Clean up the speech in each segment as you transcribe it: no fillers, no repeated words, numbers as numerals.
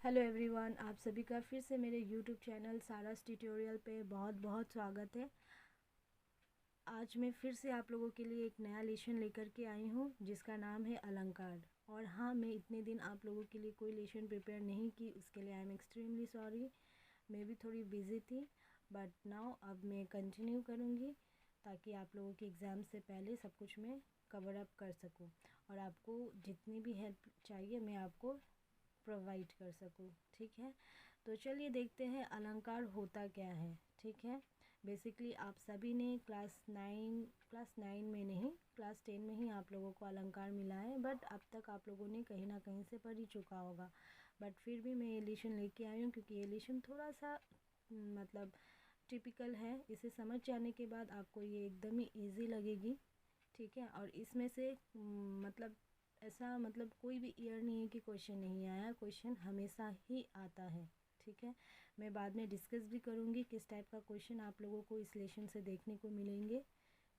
Hello everyone, आप सभी का फिर से मेरे यूट्यूब चैनल सारास ट्यूटोरियल पे बहुत बहुत स्वागत है। आज मैं फिर से आप लोगों के लिए एक नया लेसन लेकर के आई हूँ जिसका नाम है अलंकार। और हाँ, मैं इतने दिन आप लोगों के लिए कोई लेसन प्रिपेयर नहीं की, उसके लिए आई एम एक्सट्रीमली सॉरी। मैं भी थोड़ी बिज़ी थी, बट नाउ अब मैं कंटिन्यू करूँगी ताकि आप लोगों के एग्ज़ाम से पहले सब कुछ मैं कवर अप कर सकूँ और आपको जितनी भी हेल्प चाहिए मैं आपको प्रोवाइड कर सकूँ। ठीक है, तो चलिए देखते हैं अलंकार होता क्या है। ठीक है, बेसिकली आप सभी ने क्लास नाइन में नहीं, क्लास 10 में ही आप लोगों को अलंकार मिला है, बट अब तक आप लोगों ने कहीं ना कहीं से पढ़ ही चुका होगा। बट फिर भी मैं ये लेसन लेके आई हूँ क्योंकि ये लेसन थोड़ा सा मतलब टिपिकल है। इसे समझ जाने के बाद आपको ये एकदम ही ईजी लगेगी। ठीक है, और इसमें से मतलब ऐसा मतलब कोई भी ईयर नहीं है कि क्वेश्चन नहीं आया, क्वेश्चन हमेशा ही आता है। ठीक है, मैं बाद में डिस्कस भी करूँगी किस टाइप का क्वेश्चन आप लोगों को इस लेसन से देखने को मिलेंगे।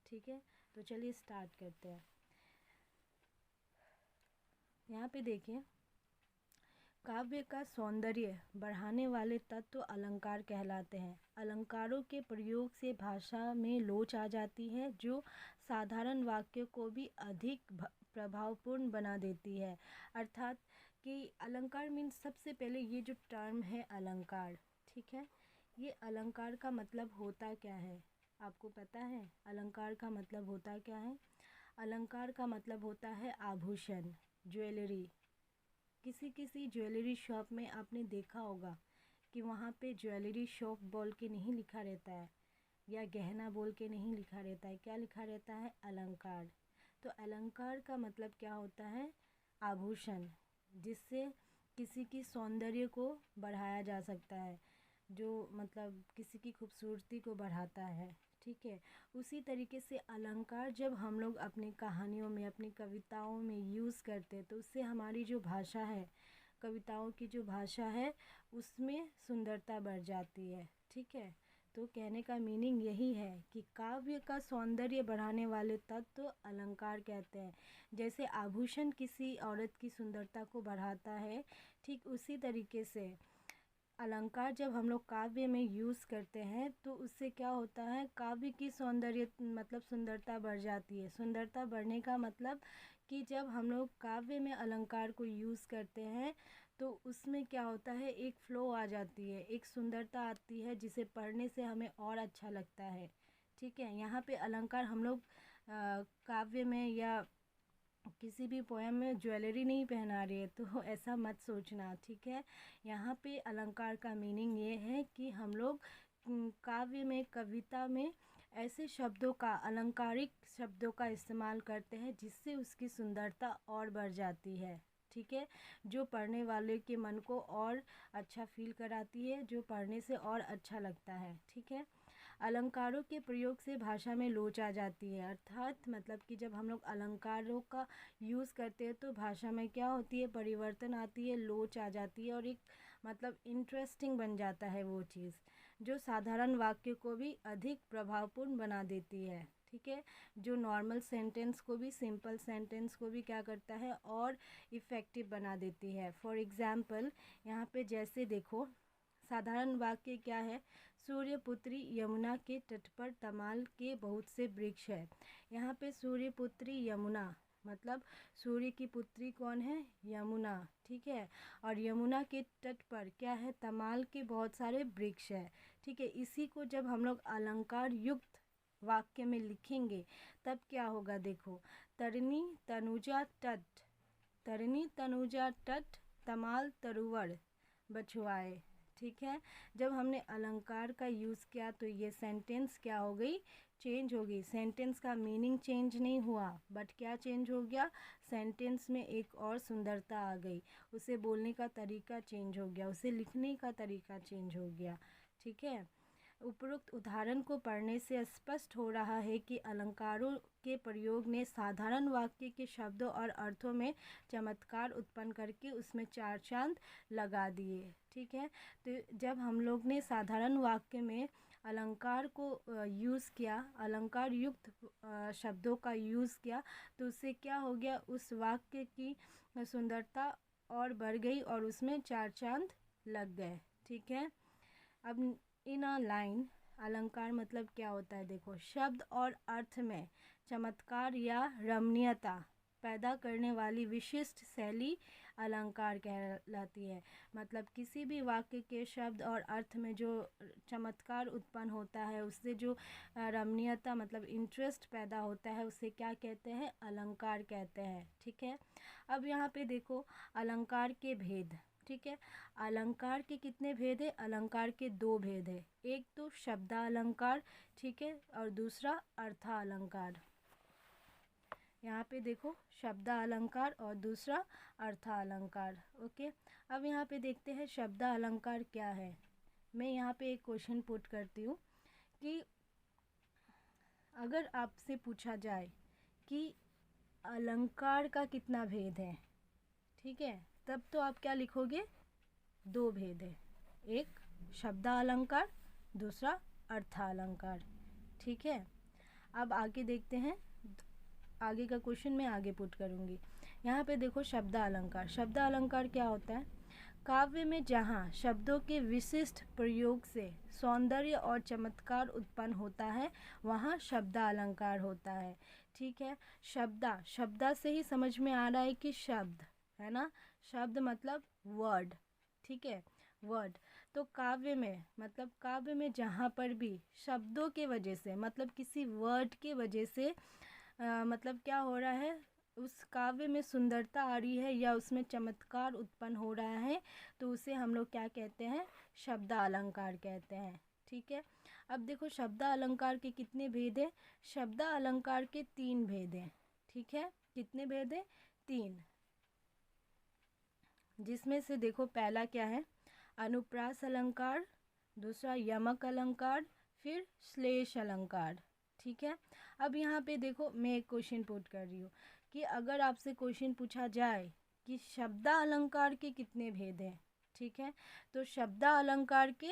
ठीक है, तो चलिए स्टार्ट करते हैं। यहाँ पे देखिए, काव्य का सौंदर्य बढ़ाने वाले तत्व अलंकार कहलाते हैं। अलंकारों के प्रयोग से भाषा में लोच आ जाती है जो साधारण वाक्य को भी अधिक प्रभावपूर्ण बना देती है। अर्थात कि अलंकार मीन्स, सबसे पहले ये जो टर्म है अलंकार, ठीक है, ये अलंकार का मतलब होता क्या है आपको पता है? अलंकार का मतलब होता क्या है? अलंकार का मतलब होता है आभूषण, ज्वेलरी। किसी किसी ज्वेलरी शॉप में आपने देखा होगा कि वहाँ पे ज्वेलरी शॉप बोल के नहीं लिखा रहता है या गहना बोल के नहीं लिखा रहता है, क्या लिखा रहता है? अलंकार। तो अलंकार का मतलब क्या होता है? आभूषण, जिससे किसी की सौंदर्य को बढ़ाया जा सकता है, जो मतलब किसी की खूबसूरती को बढ़ाता है। ठीक है, उसी तरीके से अलंकार जब हम लोग अपनी कहानियों में, अपनी कविताओं में यूज़ करते हैं तो उससे हमारी जो भाषा है, कविताओं की जो भाषा है, उसमें सुंदरता बढ़ जाती है। ठीक है, तो कहने का मीनिंग यही है कि काव्य का सौंदर्य बढ़ाने वाले तत्व तो अलंकार कहते हैं। जैसे आभूषण किसी औरत की सुंदरता को बढ़ाता है, ठीक उसी तरीके से अलंकार जब हम लोग काव्य में यूज़ करते हैं तो उससे क्या होता है? काव्य की सौंदर्य मतलब सुंदरता बढ़ जाती है। सुंदरता बढ़ने का मतलब कि जब हम लोग काव्य में अलंकार को यूज़ करते हैं तो उसमें क्या होता है? एक फ़्लो आ जाती है, एक सुंदरता आती है जिसे पढ़ने से हमें और अच्छा लगता है। ठीक है, यहाँ पे अलंकार हम लोग काव्य में या किसी भी पोएम में ज्वेलरी नहीं पहना रही है, तो ऐसा मत सोचना। ठीक है, यहाँ पे अलंकार का मीनिंग ये है कि हम लोग काव्य में, कविता में ऐसे शब्दों का, अलंकारिक शब्दों का इस्तेमाल करते हैं जिससे उसकी सुंदरता और बढ़ जाती है। ठीक है, जो पढ़ने वाले के मन को और अच्छा फील कराती है, जो पढ़ने से और अच्छा लगता है। ठीक है, अलंकारों के प्रयोग से भाषा में लोच आ जाती है। अर्थात मतलब कि जब हम लोग अलंकारों का यूज़ करते हैं तो भाषा में क्या होती है? परिवर्तन आती है, लोच आ जाती है और एक मतलब इंटरेस्टिंग बन जाता है वो चीज़, जो साधारण वाक्य को भी अधिक प्रभावपूर्ण बना देती है। ठीक है, जो नॉर्मल सेंटेंस को भी, सिंपल सेंटेंस को भी क्या करता है? और इफ़ेक्टिव बना देती है। फॉर एग्ज़ाम्पल, यहाँ पे जैसे देखो, साधारण वाक्य क्या है? सूर्यपुत्री यमुना के तट पर तमाल के बहुत से वृक्ष है। यहाँ पे सूर्यपुत्री यमुना मतलब सूर्य की पुत्री कौन है? यमुना। ठीक है, और यमुना के तट पर क्या है? तमाल के बहुत सारे वृक्ष है। ठीक है, इसी को जब हम लोग अलंकार युक्त वाक्य में लिखेंगे तब क्या होगा? देखो, तरनी तनुजा तट, तरनी तनुजा तट तमाल तरुवर बछुआए। ठीक है, जब हमने अलंकार का यूज़ किया तो ये सेंटेंस क्या हो गई? चेंज हो गई। सेंटेंस का मीनिंग चेंज नहीं हुआ, बट क्या चेंज हो गया? सेंटेंस में एक और सुंदरता आ गई, उसे बोलने का तरीका चेंज हो गया, उसे लिखने का तरीका चेंज हो गया। ठीक है, उपरोक्त उदाहरण को पढ़ने से स्पष्ट हो रहा है कि अलंकारों के प्रयोग ने साधारण वाक्य के शब्दों और अर्थों में चमत्कार उत्पन्न करके उसमें चार चांद लगा दिए। ठीक है, तो जब हम लोग ने साधारण वाक्य में अलंकार को यूज़ किया, अलंकार युक्त शब्दों का यूज़ किया, तो उससे क्या हो गया? उस वाक्य की सुंदरता और बढ़ गई और उसमें 4 चांद लग गए। ठीक है, अब इन अ लाइन अलंकार मतलब क्या होता है, देखो शब्द और अर्थ में चमत्कार या रमणीयता पैदा करने वाली विशिष्ट शैली अलंकार कहलाती है। मतलब किसी भी वाक्य के शब्द और अर्थ में जो चमत्कार उत्पन्न होता है, उससे जो रमणीयता मतलब इंटरेस्ट पैदा होता है, उसे क्या कहते हैं, अलंकार कहते हैं। ठीक है, अब यहाँ पे देखो अलंकार के भेद। ठीक है, अलंकार के कितने भेद है, अलंकार के 2 भेद है, एक तो शब्दालंकार, ठीक है, और दूसरा अर्थालंकार। यहाँ पे देखो शब्दालंकार और दूसरा अर्थालंकार। ओके, अब यहाँ पे देखते हैं शब्दालंकार क्या है। मैं यहाँ पे एक क्वेश्चन पुट करती हूँ कि अगर आपसे पूछा जाए कि अलंकार का कितना भेद है, ठीक है, तब तो आप क्या लिखोगे, 2 भेद है, एक शब्दालंकार, दूसरा अर्थालंकार। ठीक है, अब आगे देखते हैं, आगे का क्वेश्चन मैं आगे पुट करूँगी। यहाँ पे देखो शब्दालंकार। शब्दालंकार क्या होता है, काव्य में जहाँ शब्दों के विशिष्ट प्रयोग से सौंदर्य और चमत्कार उत्पन्न होता है, वहाँ शब्दालंकार होता है। ठीक है, शब्दा से ही समझ में आ रहा है कि शब्द है ना, शब्द मतलब वर्ड। ठीक है, वर्ड। तो काव्य में मतलब काव्य में जहाँ पर भी शब्दों के वजह से मतलब किसी वर्ड के वजह से मतलब क्या हो रहा है, उस काव्य में सुंदरता आ रही है या उसमें चमत्कार उत्पन्न हो रहा है, तो उसे हम लोग क्या कहते हैं, शब्दालंकार कहते हैं। ठीक है, अब देखो शब्दालंकार के कितने भेद हैं, शब्दालंकार के 3 भेद हैं। ठीक है, कितने भेद हैं, 3, जिसमें से देखो पहला क्या है, अनुप्रास अलंकार, दूसरा यमक अलंकार, फिर श्लेष अलंकार। ठीक है, अब यहाँ पे देखो मैं एक क्वेश्चन पुट कर रही हूँ कि अगर आपसे क्वेश्चन पूछा जाए कि शब्दालंकार के कितने भेद हैं, ठीक है, तो शब्दालंकार के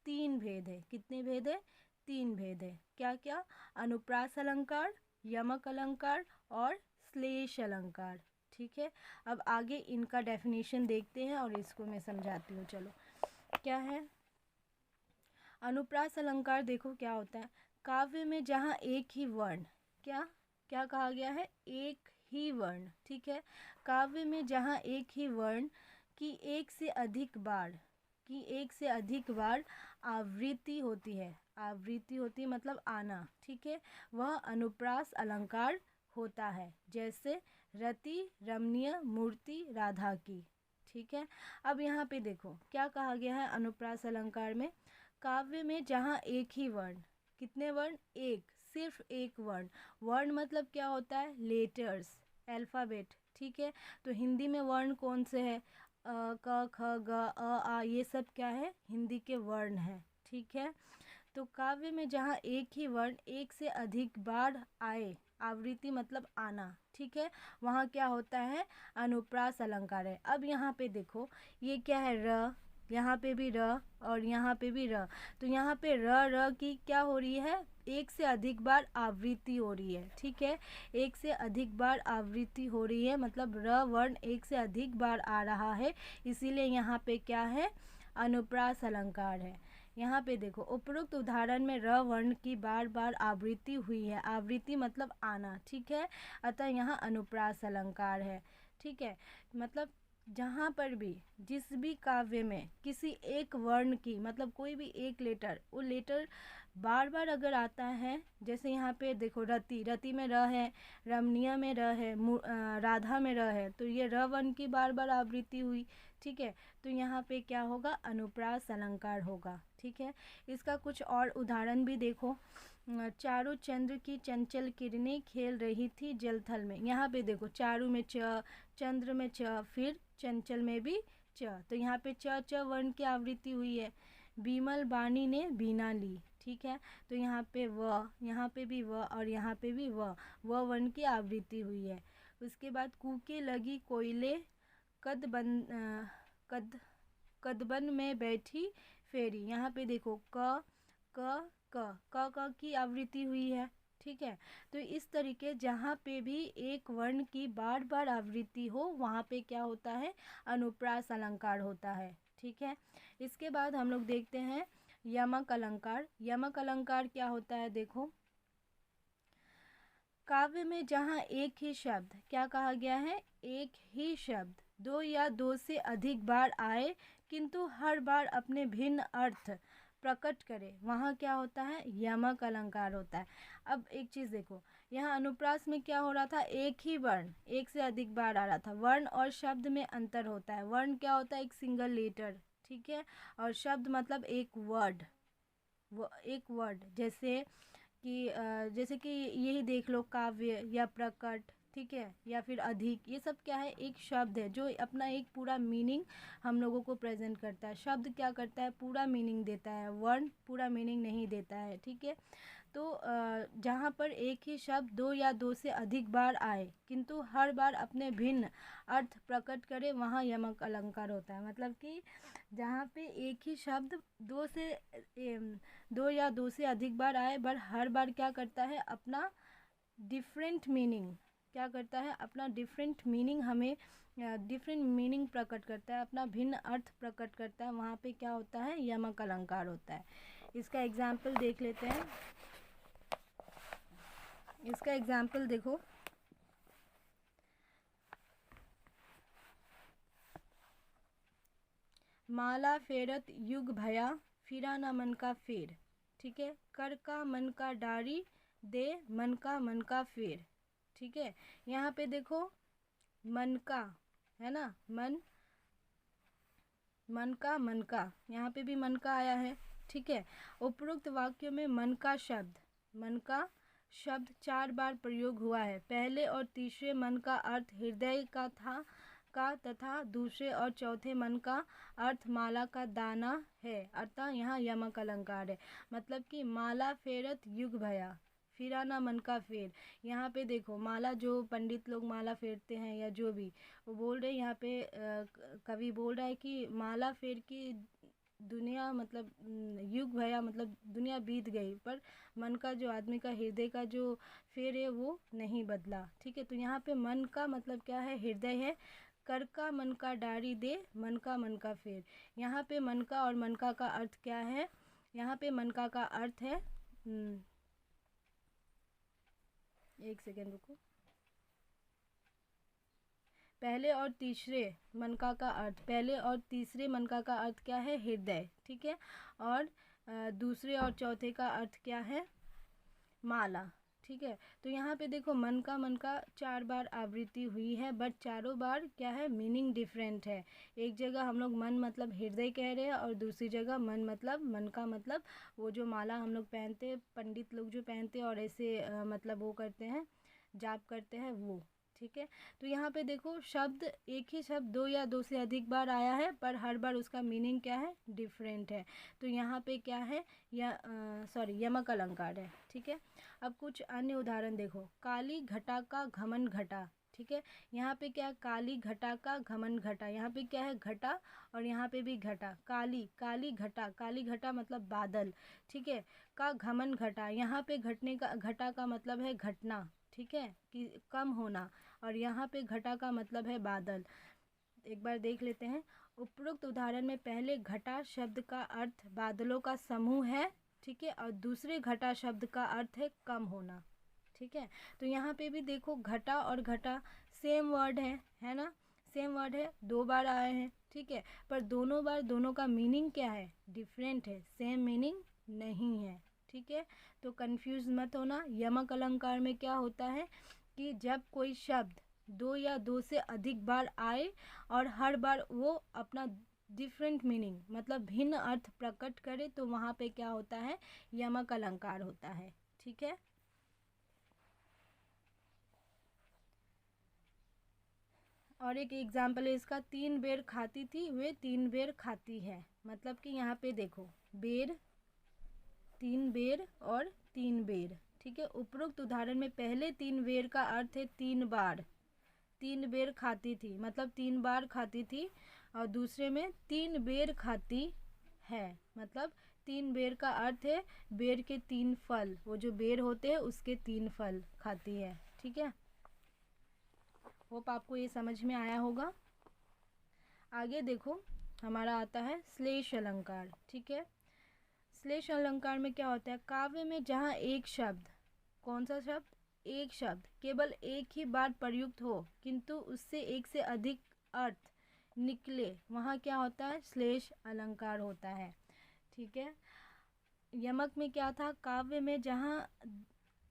3 भेद है। कितने भेद है, 3 भेद है। क्या क्या, अनुप्रास अलंकार, यमक अलंकार और श्लेष अलंकार। ठीक है, अब आगे इनका डेफिनेशन देखते हैं और इसको मैं समझाती हूँ। चलो, क्या है अनुप्रास अलंकार, देखो क्या होता है, काव्य में जहाँ एक ही वर्ण, क्या क्या कहा गया है, एक ही वर्ण। ठीक है, काव्य में जहाँ एक ही वर्ण की एक से अधिक बार आवृत्ति होती है, आवृत्ति होती है मतलब आना। ठीक है, वह अनुप्रास अलंकार होता है, जैसे रति, रमणीय, मूर्ति, राधा की। ठीक है, अब यहाँ पे देखो क्या कहा गया है अनुप्रास अलंकार में, काव्य में जहाँ एक ही वर्ण, कितने वर्ण, एक, सिर्फ एक वर्ण। वर्ण मतलब क्या होता है, लेटर्स, अल्फ़ाबेट। ठीक है, तो हिंदी में वर्ण कौन से हैं, क ख ग आ, ये सब क्या है, हिंदी के वर्ण हैं। ठीक है, तो काव्य में जहाँ एक ही वर्ण एक से अधिक बार आए, आवृत्ति मतलब आना, ठीक है, वहाँ क्या होता है, अनुप्रास अलंकार है। अब यहाँ पे देखो ये क्या है, र, यहाँ पे भी र और यहाँ पे भी र, तो यहाँ पे र की क्या हो रही है, एक से अधिक बार आवृत्ति हो रही है। ठीक है, एक से अधिक बार आवृत्ति हो रही है मतलब र वर्ण एक से अधिक बार आ रहा है, इसीलिए यहाँ पे क्या है, अनुप्रास अलंकार है। यहाँ पे देखो उपरोक्त उदाहरण में र वर्ण की बार बार आवृत्ति हुई है, आवृत्ति मतलब आना। ठीक है, अतः यहाँ अनुप्रास अलंकार है। ठीक है, मतलब जहाँ पर भी जिस भी काव्य में किसी एक वर्ण की मतलब कोई भी एक लेटर, वो लेटर बार बार अगर आता है, जैसे यहाँ पे देखो रति, रति में र है, रमणीय में र है, राधा में र है, तो ये र वर्ण की बार बार आवृत्ति हुई। ठीक है, तो यहाँ पे क्या होगा, अनुप्रास अलंकार होगा। ठीक है, इसका कुछ और उदाहरण भी देखो, चारों चंद्र की चंचल किरणें खेल रही थी जलथल में। यहाँ पे देखो चारों में च, चंद्र में च, फिर चंचल में भी च, तो यहाँ पे च वर्ण की आवृत्ति हुई है। बीमल बानी ने बीना ली। ठीक है, तो यहाँ पे व, यहाँ पे भी व और यहाँ पे भी व वर्ण की आवृत्ति हुई है। उसके बाद कूके लगी कोयले कदबन में बैठी फेरी, यहाँ पे देखो क क क क क की आवृत्ति हुई है। ठीक है। तो इस तरीके जहाँ पे भी एक वर्ण की बार बार आवृत्ति हो वहाँ पे क्या होता है, अनुप्रास अलंकार होता है। ठीक है। इसके बाद हम लोग देखते हैं यमक अलंकार। यमक अलंकार क्या होता है, देखो काव्य में जहाँ एक ही शब्द, क्या कहा गया है, एक ही शब्द दो या दो से अधिक बार आए किंतु हर बार अपने भिन्न अर्थ प्रकट करे, वहाँ क्या होता है, यमक अलंकार होता है। अब एक चीज़ देखो, यहाँ अनुप्रास में क्या हो रहा था, एक ही वर्ण एक से अधिक बार आ रहा था। वर्ण और शब्द में अंतर होता है। वर्ण क्या होता है, एक सिंगल लेटर, ठीक है, और शब्द मतलब एक वर्ड, एक वर्ड, जैसे कि यही देख लो, काव्य या प्रकट, ठीक है, या फिर अधिक, ये सब क्या है, एक शब्द है जो अपना एक पूरा मीनिंग हम लोगों को प्रेजेंट करता है। शब्द क्या करता है, पूरा मीनिंग देता है, वर्ण पूरा मीनिंग नहीं देता है। ठीक है। तो जहाँ पर एक ही शब्द दो या दो से अधिक बार आए किंतु हर बार अपने भिन्न अर्थ प्रकट करे, वहाँ यमक अलंकार होता है। मतलब कि जहाँ पे एक ही शब्द दो या दो से अधिक बार आए, पर हर बार क्या करता है, अपना डिफरेंट मीनिंग, क्या करता है, अपना डिफरेंट मीनिंग हमें डिफरेंट मीनिंग प्रकट करता है, अपना भिन्न अर्थ प्रकट करता है, वहाँ पे क्या होता है, यमक अलंकार होता है। इसका एग्जाम्पल देख लेते हैं। इसका एग्जाम्पल देखो, माला फेरत युग भया, फिरा न मन का फेर। ठीक है। कर का मन का डारी दे, मन का फेर। ठीक है। यहाँ पे देखो मन का है ना, मन का यहाँ पे भी मन का आया है। ठीक है। उपरोक्त वाक्यों में मन का शब्द 4 बार प्रयोग हुआ है। पहले और तीसरे मन का अर्थ हृदय का तथा दूसरे और चौथे मन का अर्थ माला का दाना है, अर्थात यहाँ यमक अलंकार है। मतलब कि माला फेरत युग भया, फिराना मन का फेर। यहाँ पे देखो, माला जो पंडित लोग माला फेरते हैं या जो भी, वो बोल रहे हैं यहाँ पे कवि बोल रहा है कि माला फेर की दुनिया, मतलब युग भया मतलब दुनिया बीत गई, पर मन का जो आदमी का हृदय का जो फेर है वो नहीं बदला। ठीक है। तो यहाँ पे मन का मतलब क्या है, हृदय है। कर का मन का डारी दे, मन का फेर। यहाँ पे मन का और मन का अर्थ क्या है, यहाँ पे मन का अर्थ है, एक सेकेंड रुको, पहले और तीसरे मनका अर्थ, पहले और तीसरे मनका अर्थ क्या है, हृदय। ठीक है। और दूसरे और चौथे का अर्थ क्या है, माला। ठीक है। तो यहाँ पे देखो मन का 4 बार आवृत्ति हुई है, बट चारों बार क्या है, मीनिंग डिफरेंट है। एक जगह हम लोग मन मतलब हृदय कह रहे हैं और दूसरी जगह मन का मतलब वो जो माला हम लोग पहनते हैं, पंडित लोग जो पहनते हैं और ऐसे मतलब वो करते हैं, जाप करते हैं वो। ठीक है। तो यहाँ पे देखो शब्द, एक ही शब्द दो या दो से अधिक बार आया है, पर हर बार उसका मीनिंग क्या है, डिफरेंट है। तो यहाँ पे क्या है, यमक अलंकार है। ठीक है। अब कुछ अन्य उदाहरण देखो, काली घटा का घमन घटा। ठीक है। यहाँ पे क्या है, काली घटा का घमन घटा, यहाँ पे क्या है, घटा, और यहाँ पे भी घटा, काली घटा मतलब बादल। ठीक है। का घमन घटा, यहाँ पे घटा का मतलब है घटना, ठीक है, कि कम होना, और यहाँ पे घटा का मतलब है बादल। एक बार देख लेते हैं। उपरोक्त उदाहरण में पहले घटा शब्द का अर्थ बादलों का समूह है, ठीक है, और दूसरे घटा शब्द का अर्थ है कम होना। ठीक है। तो यहाँ पे भी देखो घटा और घटा सेम वर्ड है ना, सेम वर्ड है, 2 बार आए हैं। ठीक है। पर दोनों बार दोनों का मीनिंग क्या है, डिफरेंट है, सेम मीनिंग नहीं है। ठीक है। तो कंफ्यूज मत होना। यमक अलंकार में क्या होता है कि जब कोई शब्द 2 या 2 से अधिक बार आए और हर बार वो अपना डिफरेंट मीनिंग मतलब भिन्न अर्थ प्रकट करे, तो वहाँ पे क्या होता है, यमक अलंकार होता है। ठीक है। और एक एग्जाम्पल है इसका, 3 बेर खाती थी वे 3 बेर खाती है। मतलब कि यहाँ पे देखो, बेर, 3 बेर और 3 बेर। ठीक है। उपरोक्त उदाहरण में पहले 3 बेर का अर्थ है 3 बार, 3 बेर खाती थी मतलब 3 बार खाती थी, और दूसरे में 3 बेर खाती है मतलब तीन बेर का अर्थ है बेर के तीन फल, वो जो बेर होते हैं उसके तीन फल खाती है। ठीक है, होप आपको ये समझ में आया होगा। आगे देखो, हमारा आता है श्लेष अलंकार। ठीक है, श्लेष अलंकार में क्या होता है, काव्य में जहाँ एक शब्द, कौन सा शब्द, एक शब्द केवल एक ही बार प्रयुक्त हो किंतु उससे एक से अधिक अर्थ निकले, वहाँ क्या होता है, श्लेष अलंकार होता है। ठीक है, यमक में क्या था, काव्य में जहाँ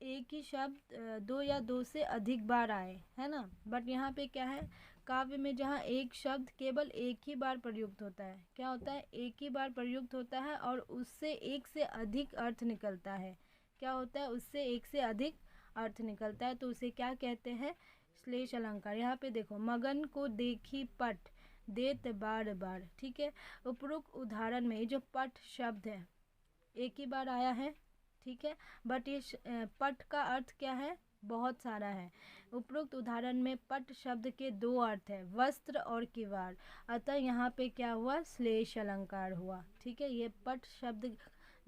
एक ही शब्द दो या दो से अधिक बार आए, है ना, बट यहाँ पे क्या है, काव्य में जहाँ एक शब्द केवल एक ही बार प्रयुक्त होता है, क्या होता है, एक ही बार प्रयुक्त होता है और उससे एक से अधिक अर्थ निकलता है। क्या होता है, उससे एक से अधिक अर्थ निकलता है, तो उसे क्या कहते हैं, श्लेष अलंकार। यहाँ पे देखो, मगन को देखी पट देत बार बार। ठीक है, उपरोक्त उदाहरण में जो पट शब्द है एक ही बार आया है। ठीक है, बट ये पट का अर्थ क्या है, बहुत सारा है। उपरोक्त उदाहरण में पट शब्द के दो अर्थ है, वस्त्र और किवाड़, अतः यहाँ पे क्या हुआ, श्लेष अलंकार हुआ। ठीक है, ये पट शब्द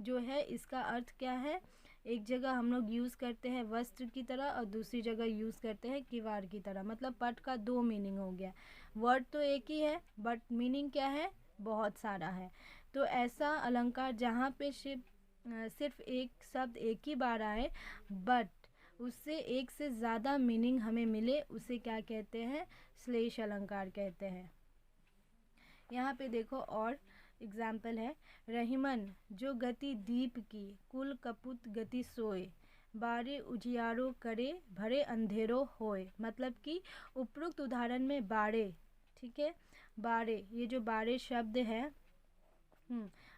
जो है इसका अर्थ क्या है, एक जगह हम लोग यूज़ करते हैं वस्त्र की तरह और दूसरी जगह यूज़ करते हैं किवाड़ की तरह, मतलब पट का दो मीनिंग हो गया। वर्ड तो एक ही है बट मीनिंग क्या है, बहुत सारा है। तो ऐसा अलंकार जहाँ पे सिर्फ एक शब्द एक ही बार आए बट उससे एक से ज़्यादा मीनिंग हमें मिले, उसे क्या कहते हैं, श्लेष अलंकार कहते हैं। यहाँ पे देखो और एग्जाम्पल है, रहीमन जो गति दीप की कुल कपूत गति सोए, बारे उजियारो करे भरे अंधेरो होए, मतलब कि उपरोक्त उदाहरण में बारे, ठीक है, बारे, ये जो बारे शब्द है,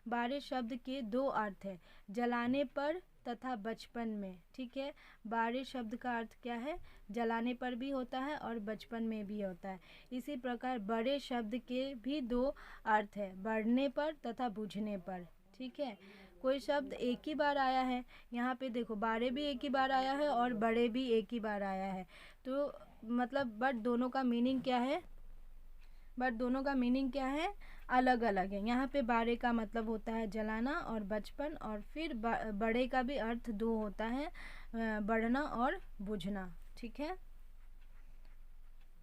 बारे शब्द के दो अर्थ है, जलाने पर तथा बचपन में। ठीक है, बारे शब्द का अर्थ क्या है, जलाने पर भी होता है और बचपन में भी होता है। इसी प्रकार बड़े शब्द के भी दो अर्थ है, बढ़ने पर तथा बुझने पर। ठीक है, कोई शब्द एक ही बार आया है, यहाँ पे देखो बारे भी एक ही बार आया है और बड़े भी एक ही बार आया है, तो मतलब बट दोनों का मीनिंग क्या है, अलग अलग है। यहाँ पे बारे का मतलब होता है जलाना और बचपन, और फिर बड़े का भी अर्थ दो होता है, बढ़ना और बुझना। ठीक है,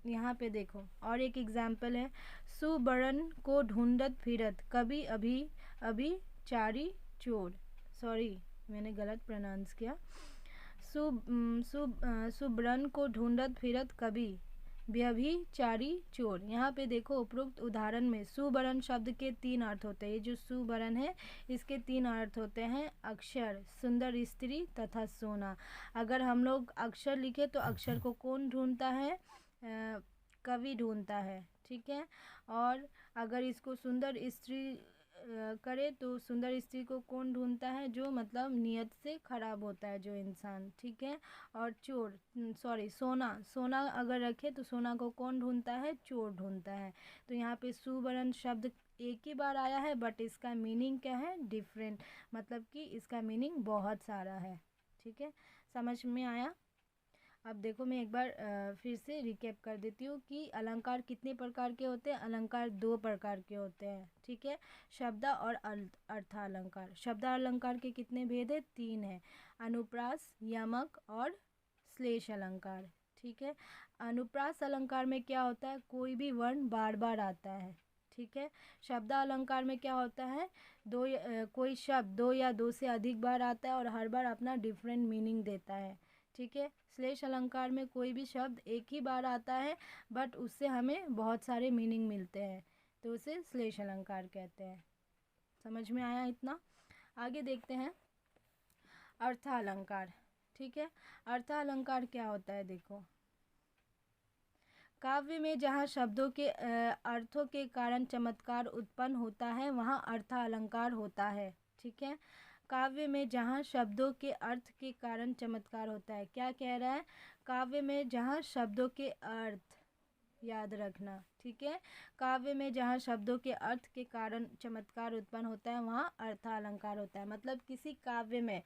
यहाँ पे देखो और एक एग्जाम्पल है, सुबरन को ढूंढत फिरत कभी अभी अभी चारी चोर, सॉरी मैंने गलत प्रोनाउंस किया, सुबरन को ढूंढत फिरत कभी व्यभिचारी चोर। यहाँ पे देखो उपरोक्त उदाहरण में सुबरन शब्द के तीन अर्थ होते हैं, ये जो सुबरन है इसके तीन अर्थ होते हैं, अक्षर, सुंदर स्त्री तथा सोना। अगर हम लोग अक्षर लिखे तो अक्षर को कौन ढूंढता है, कवि ढूंढता है। ठीक है, और अगर इसको सुंदर स्त्री करे तो सुंदर स्त्री को कौन ढूंढता है, जो मतलब नियत से खराब होता है जो इंसान। ठीक है, और चोर, सॉरी सोना अगर रखे तो सोना को कौन ढूंढता है, चोर ढूंढता है। तो यहाँ पे सुवर्ण शब्द एक ही बार आया है बट इसका मीनिंग क्या है, डिफरेंट, मतलब कि इसका मीनिंग बहुत सारा है। ठीक है, समझ में आया। अब देखो मैं एक बार फिर से रिकैप कर देती हूँ कि अलंकार कितने प्रकार के होते हैं। अलंकार दो प्रकार के होते हैं। ठीक है, शब्द और अर्थालंकार। शब्द अलंकार के कितने भेद है, तीन है, अनुप्रास, यमक और श्लेष अलंकार। ठीक है, अनुप्रास अलंकार में क्या होता है, कोई भी वर्ण बार बार आता है। ठीक है, शब्द अलंकार में क्या होता है, कोई शब्द दो या दो से अधिक बार आता है और हर बार अपना डिफरेंट मीनिंग देता है। ठीक है, श्लेष अलंकार में कोई भी शब्द एक ही बार आता है बट उससे हमें बहुत सारे मीनिंग मिलते हैं, तो उसे श्लेष अलंकार कहते हैं। समझ में आया इतना। आगे देखते हैं अर्थालंकार। ठीक है, अर्थालंकार क्या होता है, देखो काव्य में जहाँ शब्दों के अर्थों के कारण चमत्कार उत्पन्न होता है वहाँ अर्थालंकार होता है। ठीक है, काव्य में जहाँ शब्दों के अर्थ के कारण चमत्कार होता है, क्या कह रहा है, काव्य में जहाँ शब्दों के अर्थ, याद रखना। ठीक है, काव्य में जहाँ शब्दों के अर्थ के कारण चमत्कार उत्पन्न होता है वहाँ अर्थालंकार होता है। मतलब किसी काव्य में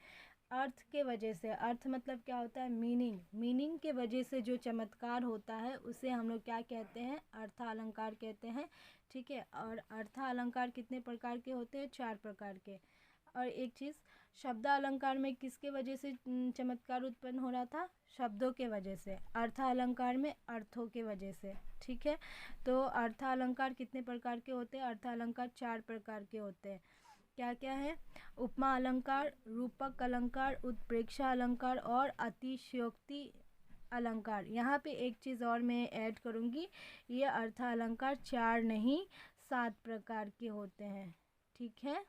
अर्थ के वजह से, अर्थ मतलब क्या होता है, मीनिंग के वजह से जो चमत्कार होता है उसे हम लोग क्या कहते हैं, अर्थालंकार कहते हैं। ठीक है, और अर्थालंकार कितने प्रकार के होते हैं, चार प्रकार के। और एक चीज़, शब्दालंकार में किसके वजह से चमत्कार उत्पन्न हो रहा था? शब्दों के वजह से। अर्थालंकार में अर्थों के वजह से। ठीक है, तो अर्थालंकार कितने प्रकार के होते हैं? अर्थालंकार 4 प्रकार के होते हैं। क्या क्या है? उपमा अलंकार, रूपक अलंकार, उत्प्रेक्षा अलंकार और अतिशयोक्ति अलंकार। यहाँ पे एक चीज़ और मैं ऐड करूँगी, ये अर्थालंकार 4 नहीं 7 प्रकार के होते हैं। ठीक है,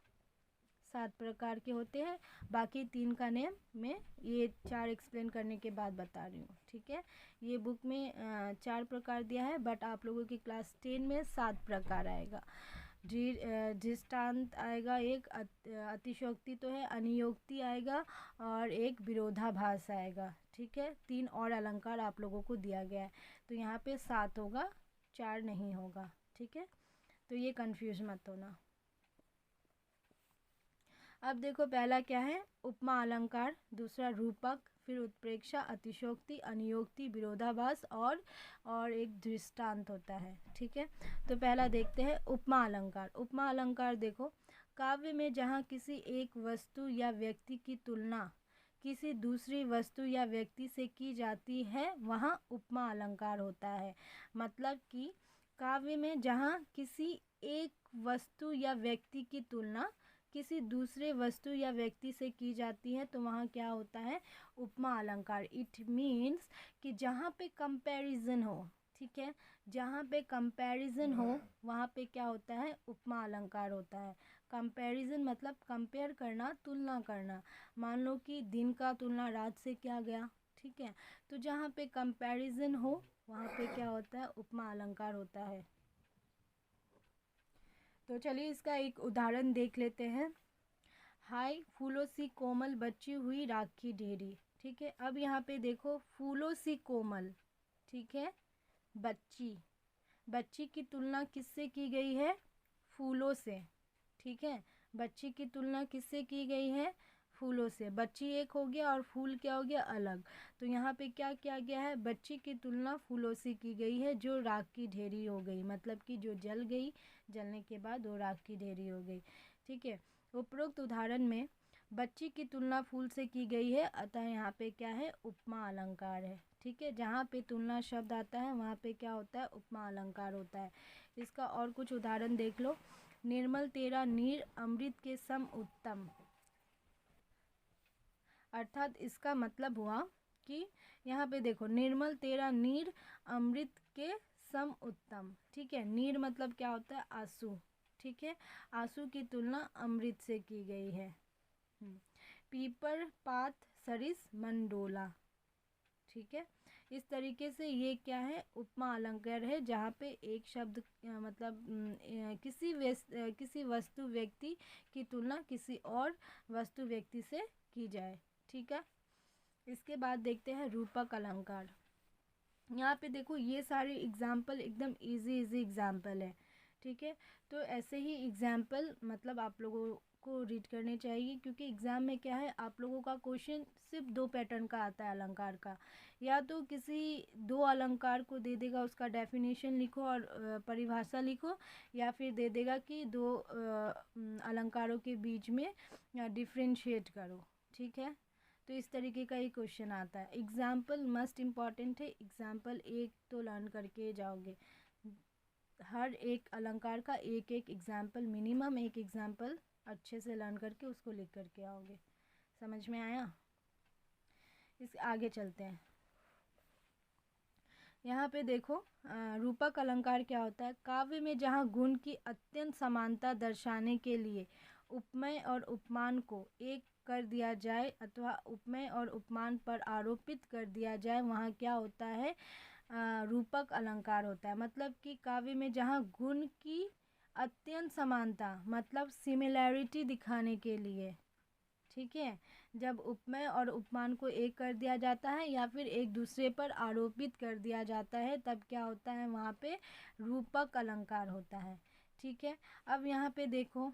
7 प्रकार के होते हैं। बाकी 3 का नेम मैं ये 4 एक्सप्लेन करने के बाद बता रही हूँ। ठीक है, ये बुक में 4 प्रकार दिया है, बट आप लोगों की क्लास 10 में 7 प्रकार आएगा। दृष्टांत आएगा, एक अतिशयोक्ति तो है, अनियोक्ति आएगा और एक विरोधाभास आएगा। ठीक है, 3 और अलंकार आप लोगों को दिया गया है, तो यहाँ पे 7 होगा, 4 नहीं होगा। ठीक है, तो ये कंफ्यूज मत होना। अब देखो पहला क्या है? उपमा अलंकार, दूसरा रूपक, फिर उत्प्रेक्षा, अतिशयोक्ति, अनियोक्ति, विरोधाभास और एक दृष्टांत होता है। ठीक है, तो पहला देखते हैं उपमा अलंकार। उपमा अलंकार देखो, काव्य में जहाँ किसी एक वस्तु या व्यक्ति की तुलना किसी दूसरी वस्तु या व्यक्ति से की जाती है वहाँ उपमा अलंकार होता है। मतलब कि काव्य में जहाँ किसी एक वस्तु या व्यक्ति की तुलना किसी दूसरे वस्तु या व्यक्ति से की जाती है तो वहाँ क्या होता है? उपमा अलंकार। इट मीन्स कि जहाँ पे कंपैरिजन हो, ठीक है, जहाँ पे कंपैरिजन हो वहाँ पे क्या होता है? उपमा अलंकार होता है। कंपैरिजन मतलब कंपेयर करना, तुलना करना। मान लो कि दिन का तुलना रात से किया गया, ठीक है, तो जहाँ पे कंपैरिजन हो वहाँ पे क्या होता है? उपमा अलंकार होता है। तो चलिए इसका एक उदाहरण देख लेते हैं। हाय फूलों सी कोमल बची हुई राख की ढेरी। ठीक है, अब यहाँ पे देखो फूलों सी कोमल, ठीक है, बच्ची की तुलना किससे की गई है? फूलों से। ठीक है, बच्ची की तुलना किससे की गई है? फूलों से। बच्ची एक हो गया और फूल क्या हो गया? अलग। तो यहाँ पे क्या किया गया है? बच्ची की तुलना फूलों से की गई है जो राख की ढेरी हो गई, मतलब कि जो जल गई, जलने के बाद वो राख की ढेरी हो गई। ठीक है, उपरोक्त उदाहरण में बच्ची की तुलना फूल से की गई है, अतः यहाँ पे क्या है? उपमा अलंकार है। ठीक है, जहाँ पे तुलना शब्द आता है वहाँ पे क्या होता है? उपमा अलंकार होता है। इसका और कुछ उदाहरण देख लो। निर्मल तेरा नीर अमृत के सम उत्तम। अर्थात इसका मतलब हुआ कि यहाँ पे देखो, निर्मल तेरा नीर अमृत के सम उत्तम। ठीक है, नीर मतलब क्या होता है? आंसू। ठीक है, आंसू की तुलना अमृत से की गई है। पीपर पात सरिस मंडोला। ठीक है, इस तरीके से ये क्या है? उपमा अलंकार है, जहाँ पे एक शब्द मतलब किसी वस्तु व्यक्ति की तुलना किसी और वस्तु व्यक्ति से की जाए। ठीक है, इसके बाद देखते हैं रूपक अलंकार। यहाँ पे देखो ये सारे एग्जाम्पल एकदम इजी एग्जाम्पल है। ठीक है, तो ऐसे ही एग्जाम्पल मतलब आप लोगों को रीड करने चाहिए, क्योंकि एग्ज़ाम में क्या है, आप लोगों का क्वेश्चन सिर्फ 2 पैटर्न का आता है अलंकार का। या तो किसी 2 अलंकार को दे देगा, उसका डेफिनेशन लिखो और परिभाषा लिखो, या फिर दे देगा कि 2 अलंकारों के बीच में डिफ्रेंशिएट करो। ठीक है, तो इस तरीके का ही क्वेश्चन आता है। एग्जाम्पल मस्ट इम्पॉर्टेंट है, एग्जाम्पल एक तो लर्न करके जाओगे। हर एक अलंकार का एक एग्जाम्पल, मिनिमम एक एग्जाम्पल अच्छे से लर्न करके उसको लिख करके आओगे। समझ में आया? इस आगे चलते हैं। यहाँ पे देखो रूपक अलंकार क्या होता है? काव्य में जहाँ गुण की अत्यंत समानता दर्शाने के लिए उपमेय और उपमान को एक कर दिया जाए अथवा उपमेय और उपमान पर आरोपित कर दिया जाए, वहाँ क्या होता है? रूपक अलंकार होता है। मतलब कि काव्य में जहाँ गुण की अत्यंत समानता मतलब सिमिलैरिटी दिखाने के लिए, ठीक है, जब उपमेय और उपमान को एक कर दिया जाता है या फिर एक दूसरे पर आरोपित कर दिया जाता है, तब क्या होता है? वहाँ पे रूपक अलंकार होता है। ठीक है, अब यहाँ पे देखो,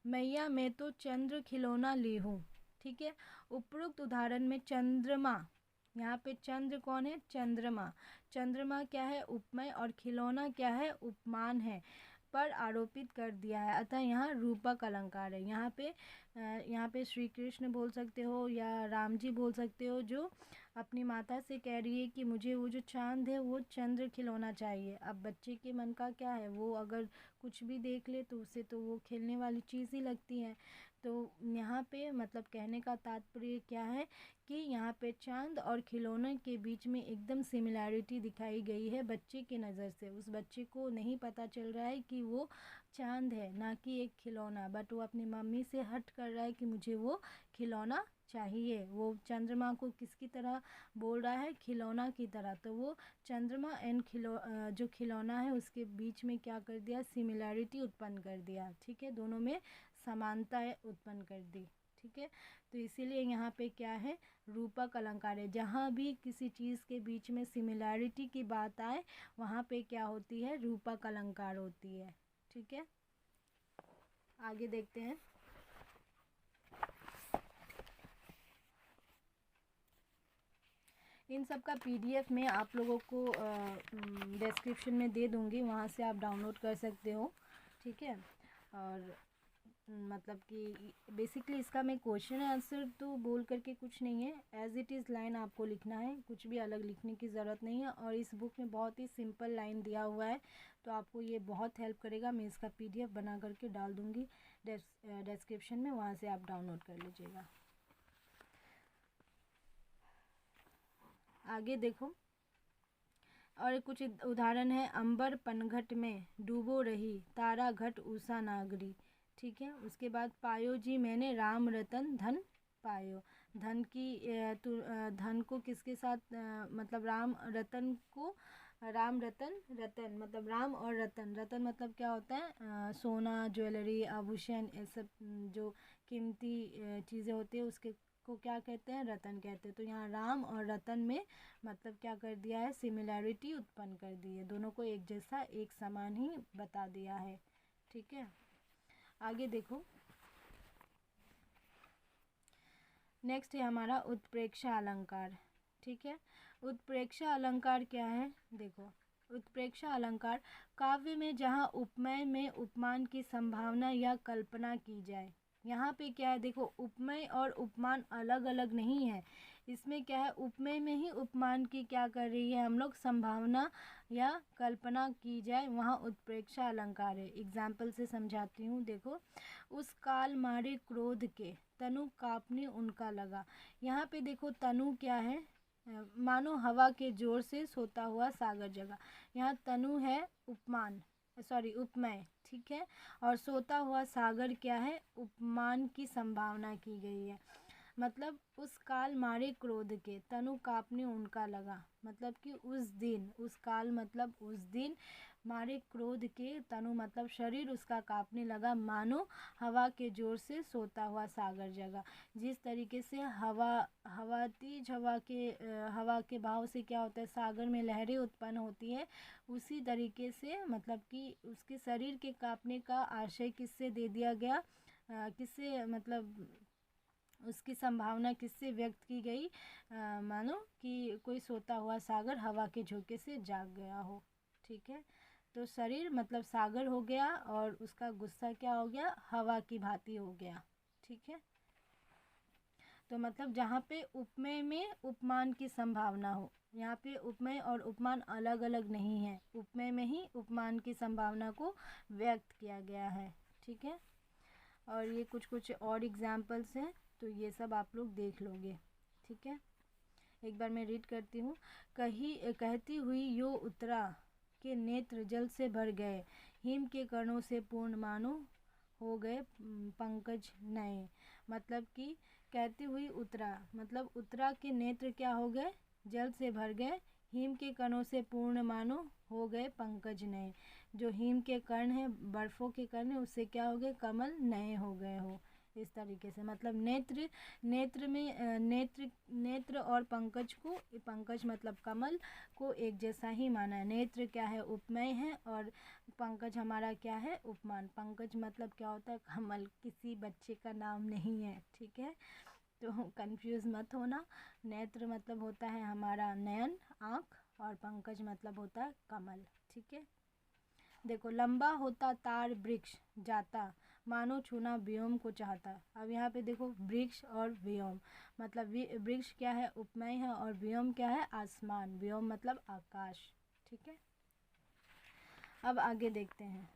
मैया मैं तो चंद्र खिलौना ली हूँ। ठीक है, उपरोक्त उदाहरण में चंद्रमा, यहाँ पे चंद्र कौन है? चंद्रमा। चंद्रमा क्या है? उपमेय और खिलौना क्या है? उपमान है। पर आरोपित कर दिया है, अतः यहाँ रूपक अलंकार है। यहाँ पे श्री कृष्ण बोल सकते हो या राम जी बोल सकते हो, जो अपनी माता से कह रही है कि मुझे वो जो चांद है वो चंद्र खिलौना चाहिए। अब बच्चे के मन का क्या है, वो अगर कुछ भी देख ले तो उसे तो वो खेलने वाली चीज़ ही लगती है। तो यहाँ पे मतलब कहने का तात्पर्य क्या है कि यहाँ पे चांद और खिलौने के बीच में एकदम सिमिलैरिटी दिखाई गई है बच्चे की नज़र से। उस बच्चे को नहीं पता चल रहा है कि वो चांद है ना कि एक खिलौना, बट वो अपनी मम्मी से हट कर रहा है कि मुझे वो खिलौना चाहिए। वो चंद्रमा को किसकी तरह बोल रहा है, खिलौना की तरह। तो वो चंद्रमा एंड जो खिलौना है उसके बीच में क्या कर दिया, सिमिलैरिटी उत्पन्न कर दिया। ठीक है, दोनों में समानता उत्पन्न कर दी। ठीक है, तो इसीलिए यहाँ पे क्या है, रूपक अलंकार है। जहाँ भी किसी चीज़ के बीच में सिमिलैरिटी की बात आए वहाँ पे क्या होती है, रूपक अलंकार होती है। ठीक है, आगे देखते हैं। इन सब का पीडीएफ में आप लोगों को डिस्क्रिप्शन में दे दूँगी, वहाँ से आप डाउनलोड कर सकते हो। ठीक है, और मतलब कि बेसिकली इसका मैं क्वेश्चन आंसर तो बोल करके कुछ नहीं है, एज इट इज़ लाइन आपको लिखना है, कुछ भी अलग लिखने की ज़रूरत नहीं है। और इस बुक में बहुत ही सिंपल लाइन दिया हुआ है, तो आपको ये बहुत हेल्प करेगा। मैं इसका पीडीएफ बना करके डाल दूँगी डिस्क्रिप्शन में, वहाँ से आप डाउनलोड कर लीजिएगा। आगे देखो, और कुछ उदाहरण है। अंबर पनघट में डूबो रही, तारा घट उषा नागरी। ठीक है, उसके बाद पायो जी मैंने राम रतन धन पायो। धन को किसके साथ मतलब राम रतन को, राम रतन, रतन मतलब राम और रतन, रतन मतलब क्या होता है, सोना, ज्वेलरी, आभूषण, ये सब जो कीमती चीज़ें होती है उसके को क्या कहते हैं, रतन कहते हैं। तो यहाँ राम और रतन में मतलब क्या कर दिया है, सिमिलैरिटी उत्पन्न कर दी है, दोनों को एक जैसा एक समान ही बता दिया है। ठीक है, आगे देखो। नेक्स्ट है हमारा उत्प्रेक्षा अलंकार। ठीक है, उत्प्रेक्षा अलंकार क्या है, देखो। उत्प्रेक्षा अलंकार काव्य में जहाँ उपमेय में उपमान की संभावना या कल्पना की जाए। यहाँ पे क्या है, देखो, उपमेय और उपमान अलग अलग नहीं है। इसमें क्या है, उपमेय में ही उपमान की क्या कर रही है हम लोग, संभावना या कल्पना की जाए, वहाँ उत्प्रेक्षा अलंकार है। एग्जाम्पल से समझाती हूँ, देखो। उस काल मारे क्रोध के, तनु कांपने उनका लगा। यहाँ पे देखो तनु क्या है, मानो हवा के जोर से सोता हुआ सागर जगा। यहाँ तनु है उपमान, सॉरी उपमेय। ठीक है, और सोता हुआ सागर क्या है, उपमान की संभावना की गई है। मतलब उस काल मारे क्रोध के, तनु कांपने उनका लगा, मतलब कि उस दिन, उस काल मतलब उस दिन, मारे क्रोध के, तनु मतलब शरीर उसका कांपने लगा, मानो हवा के जोर से सोता हुआ सागर जगा। जिस तरीके से तेज हवा के भाव से क्या होता है, सागर में लहरें उत्पन्न होती है, उसी तरीके से मतलब कि उसके शरीर के कांपने का आशय किससे दे दिया गया, किससे मतलब उसकी संभावना किससे व्यक्त की गई, मानो कि कोई सोता हुआ सागर हवा के झोंके से जाग गया हो। ठीक है, तो शरीर मतलब सागर हो गया और उसका गुस्सा क्या हो गया, हवा की भांति हो गया। ठीक है, तो मतलब जहाँ पे उपमेय में उपमान की संभावना हो, यहाँ पे उपमेय और उपमान अलग अलग नहीं है, उपमेय में ही उपमान की संभावना को व्यक्त किया गया है। ठीक है, और ये कुछ और एग्जाम्पल्स हैं, तो ये सब आप लोग देख लोगे। ठीक है, एक बार मैं रीड करती हूँ। कहती हुई यो उतरा के नेत्र जल से भर गए, हिम के कणों से पूर्ण मानो हो गए पंकज नए। मतलब कि कहती हुई उतरा, मतलब उतरा के नेत्र क्या हो गए, जल से भर गए, हिम के कणों से पूर्ण मानो हो गए पंकज नए। जो हिम के कण हैं, बर्फ़ों के कण हैं, उससे क्या हो गए, कमल नए हो गए हो। इस तरीके से मतलब नेत्र और पंकज को, पंकज मतलब कमल को एक जैसा ही माना है। नेत्र क्या है, उपमेय है, और पंकज हमारा क्या है, उपमान। पंकज मतलब क्या होता है, कमल, किसी बच्चे का नाम नहीं है। ठीक है, तो कंफ्यूज मत होना। नेत्र मतलब होता है हमारा नयन, आँख, और पंकज मतलब होता है कमल। ठीक है, देखो, लंबा होता तार वृक्ष जाता, मानो छूना व्योम को चाहता। अब यहाँ पे देखो, वृक्ष और व्योम, मतलब वृक्ष क्या है, उपमेय है, और व्योम क्या है, आसमान। व्योम मतलब आकाश। ठीक है, अब आगे देखते हैं।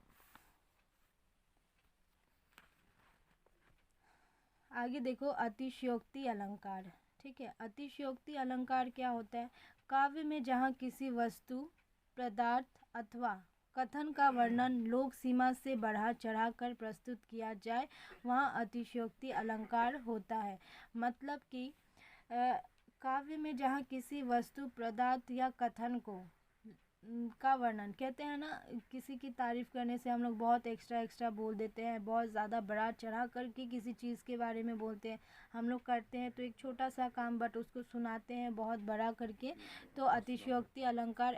आगे देखो, अतिशयोक्ति अलंकार। ठीक है, अतिशयोक्ति अलंकार क्या होता है? काव्य में जहाँ किसी वस्तु, पदार्थ अथवा कथन का वर्णन लोक सीमा से बढ़ा चढ़ा कर प्रस्तुत किया जाए, वहाँ अतिशयोक्ति अलंकार होता है। मतलब कि काव्य में जहाँ किसी वस्तु, पदार्थ या कथन को का वर्णन, कहते हैं ना, किसी की तारीफ़ करने से हम लोग बहुत एक्स्ट्रा बोल देते हैं, बहुत ज़्यादा बढ़ा चढ़ा करके किसी चीज़ के बारे में बोलते हैं। हम लोग करते हैं तो एक छोटा सा काम, बट उसको सुनाते हैं बहुत बड़ा करके। तो अतिशयोक्ति अलंकार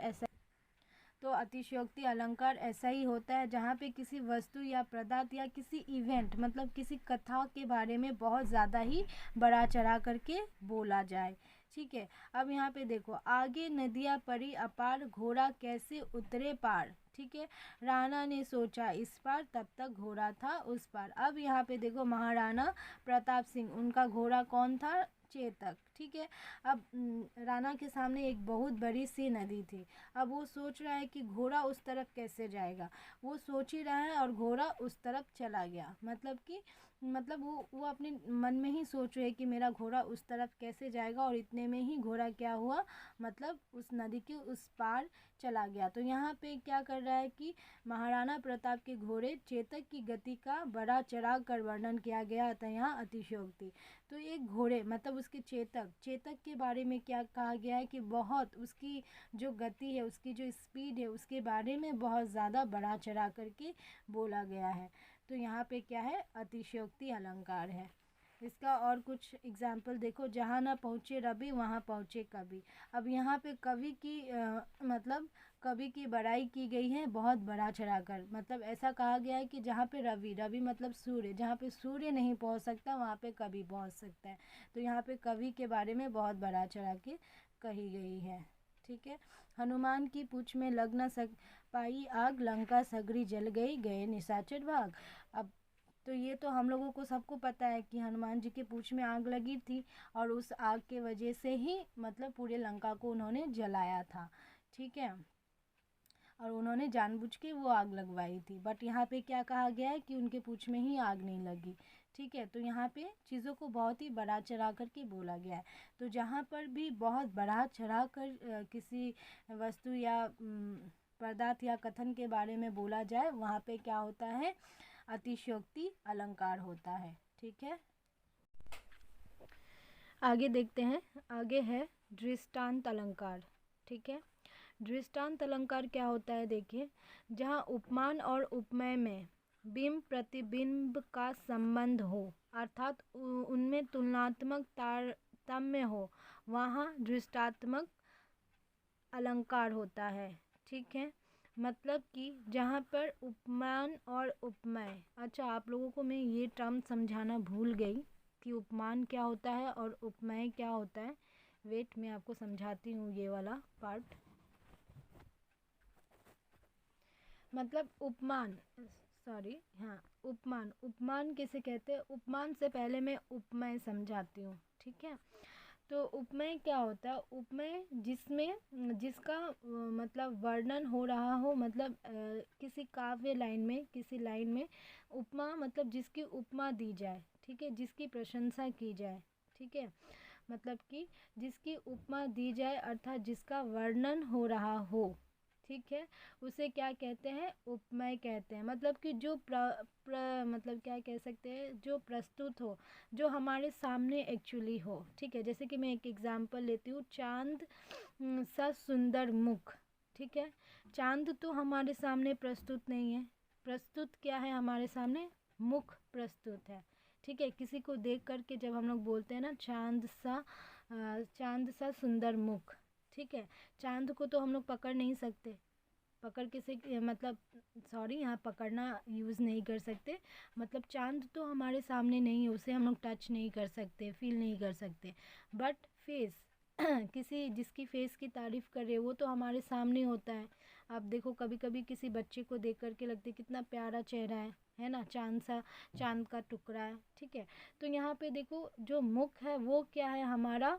ऐसा ही होता है, जहाँ पे किसी वस्तु या पदार्थ या किसी इवेंट, मतलब किसी कथा के बारे में बहुत ज़्यादा ही बढ़ा चढ़ा करके बोला जाए। ठीक है, अब यहाँ पे देखो, आगे नदियाँ परी अपार, घोड़ा कैसे उतरे पार। ठीक है, राणा ने सोचा इस पार, तब तक घोड़ा था उस पार। अब यहाँ पे देखो, महाराणा प्रताप सिंह, उनका घोड़ा कौन था? चेतक। ठीक है, अब राणा के सामने एक बहुत बड़ी सी नदी थी। अब वो सोच रहा है कि घोड़ा उस तरफ कैसे जाएगा। वो सोच ही रहा है और घोड़ा उस तरफ चला गया। मतलब वो अपने मन में ही सोच रहे कि मेरा घोड़ा उस तरफ कैसे जाएगा, और इतने में ही घोड़ा क्या हुआ, मतलब उस नदी के उस पार चला गया। तो यहाँ पे क्या कर रहा है कि महाराणा प्रताप के घोड़े चेतक की गति का बड़ा चढ़ा कर वर्णन किया गया था यहाँ अतिशयोक्ति। तो एक घोड़े, मतलब उसके चेतक के बारे में क्या कहा गया है कि बहुत उसकी जो गति है, उसकी जो स्पीड है, उसके बारे में बहुत ज़्यादा बढ़ा चढ़ा करके बोला गया है। तो यहाँ पे क्या है, अतिशयोक्ति अलंकार है। इसका और कुछ एग्जाम्पल देखो, जहाँ ना पहुँचे रवि वहाँ पहुँचे कवि। अब यहाँ पे कवि की मतलब कवि की बड़ाई की गई है बहुत बढ़ा चढ़ा कर। मतलब ऐसा कहा गया है कि जहाँ पे रवि मतलब सूर्य, जहाँ पे सूर्य नहीं पहुँच सकता वहाँ पे कवि पहुँच सकता है। तो यहाँ पे कवि के बारे में बहुत बढ़ा चढ़ा के कही गई है। ठीक है, हनुमान की पूँछ में लग न सक पाई आग, लंका सगरी जल गई, गए निशाचर भाग। अब तो ये तो हम लोगों को सबको पता है कि हनुमान जी के पूँछ में आग लगी थी, और उस आग के वजह से ही मतलब पूरे लंका को उन्होंने जलाया था। ठीक है, और उन्होंने जानबूझ के वो आग लगवाई थी। बट यहाँ पे क्या कहा गया है कि उनके पूँछ में ही आग नहीं लगी। ठीक है, तो यहाँ पे चीज़ों को बहुत ही बढ़ा चढ़ा कर के बोला गया है। तो जहाँ पर भी बहुत बढ़ा चढ़ा कर किसी वस्तु या पदार्थ या कथन के बारे में बोला जाए, वहाँ पे क्या होता है, अतिशयोक्ति अलंकार होता है। ठीक है, आगे देखते हैं। आगे है दृष्टांत अलंकार। ठीक है, दृष्टांत अलंकार क्या होता है, देखिए, जहाँ उपमान और उपमेय में बिंब प्रतिबिंब का संबंध हो, अर्थात उनमें तुलनात्मक तारतम्य हो, वहाँ दृष्टात्मक अलंकार होता है। ठीक है, मतलब कि जहाँ पर उपमान और उपमेय, अच्छा आप लोगों को मैं ये टर्म समझाना भूल गई कि उपमान क्या होता है और उपमेय क्या होता है। वेट, मैं आपको समझाती हूँ ये वाला पार्ट। मतलब उपमान, सॉरी, हाँ, उपमान किसे कहते हैं? उपमान से पहले मैं उपमेय समझाती हूँ। ठीक है, तो उपमेय क्या होता है? उपमेय जिसका मतलब वर्णन हो रहा हो, मतलब किसी काव्य लाइन में, किसी लाइन में उपमा, मतलब जिसकी उपमा दी जाए। ठीक है, जिसकी प्रशंसा की जाए। ठीक है, मतलब कि जिसकी उपमा दी जाए, अर्थात जिसका वर्णन हो रहा हो। ठीक है, उसे क्या कहते हैं? उपमेय कहते हैं। मतलब कि जो मतलब क्या कह सकते हैं, जो प्रस्तुत हो, जो हमारे सामने एक्चुअली हो। ठीक है, जैसे कि मैं एक एग्जांपल लेती हूँ, चांद सा सुंदर मुख। ठीक है, चांद तो हमारे सामने प्रस्तुत नहीं है। प्रस्तुत क्या है हमारे सामने? मुख प्रस्तुत है। ठीक है, किसी को देख करके जब हम लोग बोलते हैं ना, चांद सा सुंदर मुख। ठीक है, चांद को तो हम लोग पकड़ नहीं सकते, पकड़ किसे, मतलब सॉरी, यहाँ पकड़ना यूज़ नहीं कर सकते। मतलब चांद तो हमारे सामने नहीं है, उसे हम लोग टच नहीं कर सकते, फील नहीं कर सकते। बट फेस किसी जिसकी फेस की तारीफ़ कर रहे हो, वो तो हमारे सामने होता है। आप देखो कभी कभी किसी बच्चे को देख करके लगता है कितना प्यारा चेहरा है ना, चांद का टुकड़ा है, ठीक है। तो यहाँ पे देखो जो मुख है वो क्या है, हमारा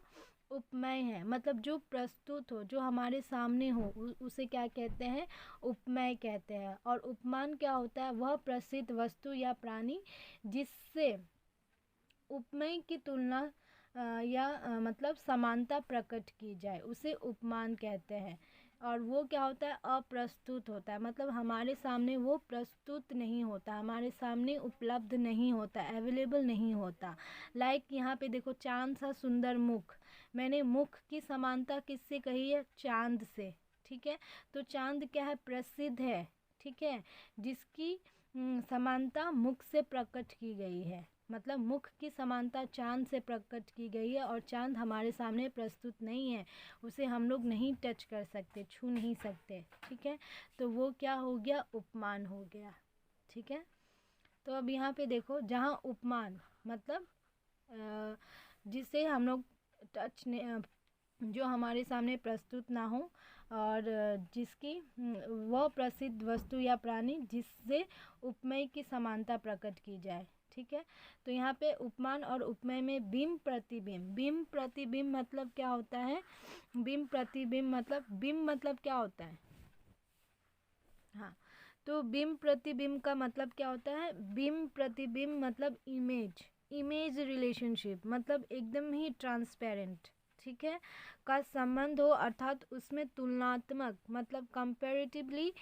उपमेय है, मतलब जो प्रस्तुत हो, जो हमारे सामने हो, उसे क्या कहते हैं, उपमेय कहते हैं। और उपमान क्या होता है, वह प्रसिद्ध वस्तु या प्राणी जिससे उपमेय की तुलना मतलब समानता प्रकट की जाए, उसे उपमान कहते हैं। और वो क्या होता है, अप्रस्तुत होता है, मतलब हमारे सामने वो प्रस्तुत नहीं होता, हमारे सामने उपलब्ध नहीं होता, अवेलेबल नहीं होता। लाइक यहाँ पे देखो, चांद सा सुंदर मुख, मैंने मुख की समानता किससे कही है, चांद से, ठीक है। तो चांद क्या है, प्रसिद्ध है, ठीक है, जिसकी समानता मुख से प्रकट की गई है, मतलब मुख की समानता चांद से प्रकट की गई है। और चांद हमारे सामने प्रस्तुत नहीं है, उसे हम लोग नहीं टच कर सकते, छू नहीं सकते, ठीक है। तो वो क्या हो गया, उपमान हो गया, ठीक है। तो अब यहाँ पे देखो, जहाँ उपमान मतलब जिसे हम लोग टच जो हमारे सामने प्रस्तुत ना हो, और जिसकी वह प्रसिद्ध वस्तु या प्राणी जिससे उपमेय की समानता प्रकट की जाए, ठीक है। तो यहाँ पे उपमान और उपमेय में बिंब प्रतिबिंब मतलब क्या होता है, बिंब प्रतिबिंब मतलब क्या होता है, हाँ। तो बिंब प्रतिबिंब का मतलब क्या होता है, बिंब प्रतिबिंब मतलब इमेज रिलेशनशिप, मतलब एकदम ही ट्रांसपेरेंट, ठीक है, का संबंध हो, अर्थात उसमें तुलनात्मक मतलब कंपैरेटिवली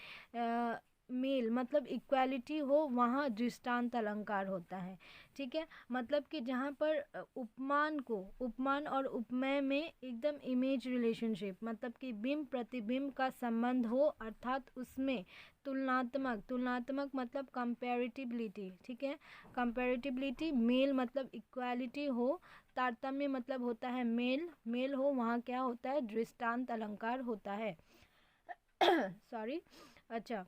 मेल मतलब इक्वालिटी हो, वहाँ दृष्टांत अलंकार होता है, ठीक है। मतलब कि जहाँ पर उपमान और उपमेय में एकदम इमेज रिलेशनशिप, मतलब कि बिंब प्रतिबिंब का संबंध हो, अर्थात उसमें तुलनात्मक मतलब कंपैरेटिबिलिटी, ठीक है, कंपैरेटिबिलिटी, मेल मतलब इक्वालिटी हो, तारतम्य मतलब होता है मेल हो, वहाँ क्या होता है, दृष्टांत अलंकार होता है। सॉरी। अच्छा,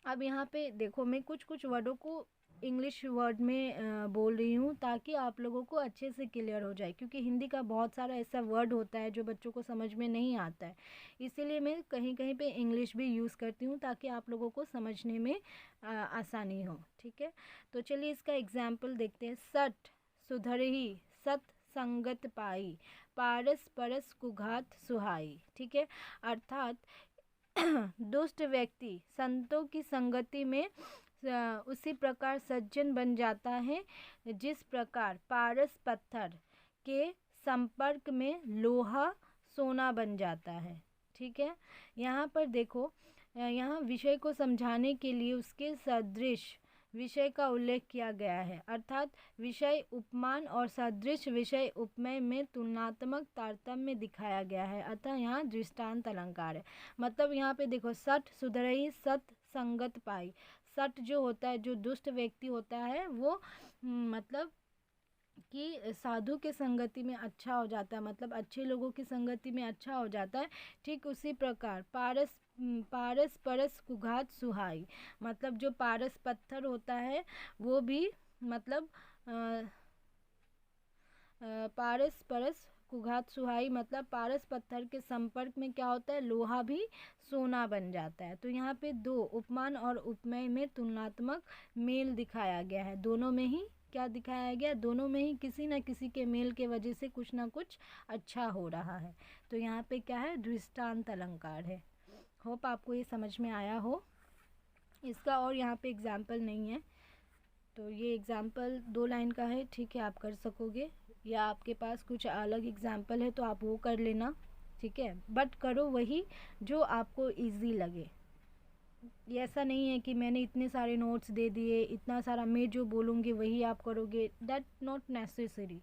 अब यहाँ पे देखो, मैं कुछ वर्डों को इंग्लिश वर्ड में बोल रही हूँ ताकि आप लोगों को अच्छे से क्लियर हो जाए, क्योंकि हिंदी का बहुत सारा ऐसा वर्ड होता है जो बच्चों को समझ में नहीं आता है, इसीलिए मैं कहीं कहीं पे इंग्लिश भी यूज़ करती हूँ ताकि आप लोगों को समझने में आसानी हो, ठीक है। तो चलिए इसका एग्जाम्पल देखते हैं। सठ सुधरही सत संगत पाई, पारस परस कुघात सुहाई, ठीक है। अर्थात दुष्ट व्यक्ति संतों की संगति में उसी प्रकार सज्जन बन जाता है जिस प्रकार पारस पत्थर के संपर्क में लोहा सोना बन जाता है, ठीक है। यहाँ पर देखो, यहाँ विषय को समझाने के लिए उसके सदृश विषय का उल्लेख किया गया है, अर्थात विषय उपमान और सदृश विषय उपमेय में तुलनात्मक तारतम्य दिखाया गया है, अतः यहाँ दृष्टांत अलंकार है। मतलब यहाँ पे देखो, सठ सुधरही सत संगत पाई, सठ जो होता है, जो दुष्ट व्यक्ति होता है, वो मतलब कि साधु के संगति में अच्छा हो जाता है, मतलब अच्छे लोगों की संगति में अच्छा हो जाता है। ठीक उसी प्रकार पारस परस कुघात सुहाई, मतलब जो पारस पत्थर होता है वो भी मतलब पारस परस कुघात सुहाई, मतलब पारस पत्थर के संपर्क में क्या होता है, लोहा भी सोना बन जाता है। तो यहाँ पे दो उपमान और उपमेय में तुलनात्मक मेल दिखाया गया है, दोनों में ही क्या दिखाया गया, दोनों में ही किसी न किसी के मेल के वजह से कुछ ना कुछ अच्छा हो रहा है। तो यहाँ पे क्या है, दृष्टांत अलंकार है। होप आपको ये समझ में आया हो। इसका और यहाँ पे एग्जाम्पल नहीं है, तो ये एग्जाम्पल 2 लाइन का है, ठीक है, आप कर सकोगे, या आपके पास कुछ अलग एग्जाम्पल है तो आप वो कर लेना, ठीक है। बट करो वही जो आपको इजी लगे। ऐसा नहीं है कि मैंने इतने सारे नोट्स दे दिए, इतना सारा मैं जो बोलूँगी वही आप करोगे, दैट नॉट नेसेसरी।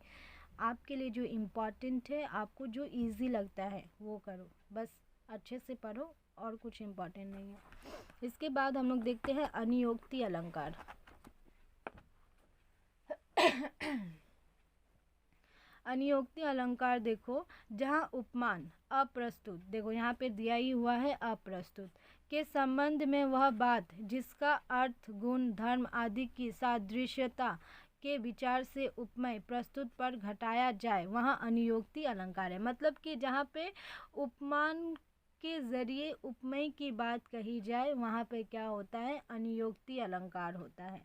आपके लिए जो इम्पॉर्टेंट है, आपको जो इजी लगता है वो करो, बस अच्छे से पढ़ो, और कुछ इम्पॉर्टेंट नहीं है। इसके बाद हम लोग देखते हैं अनियोक्ति अलंकार। अनियोक्ति अलंकार देखो, जहाँ उपमान अप्रस्तुत, देखो यहाँ पे दिया ही हुआ है अप्रस्तुत, के संबंध में वह बात जिसका अर्थ गुण धर्म आदि की सादृश्यता के विचार से उपमेय प्रस्तुत पर घटाया जाए, वहाँ अनियोक्ति अलंकार है। मतलब कि जहाँ पे उपमान के ज़रिए उपमेय की बात कही जाए वहाँ पे क्या होता है, अनियोक्ति अलंकार होता है।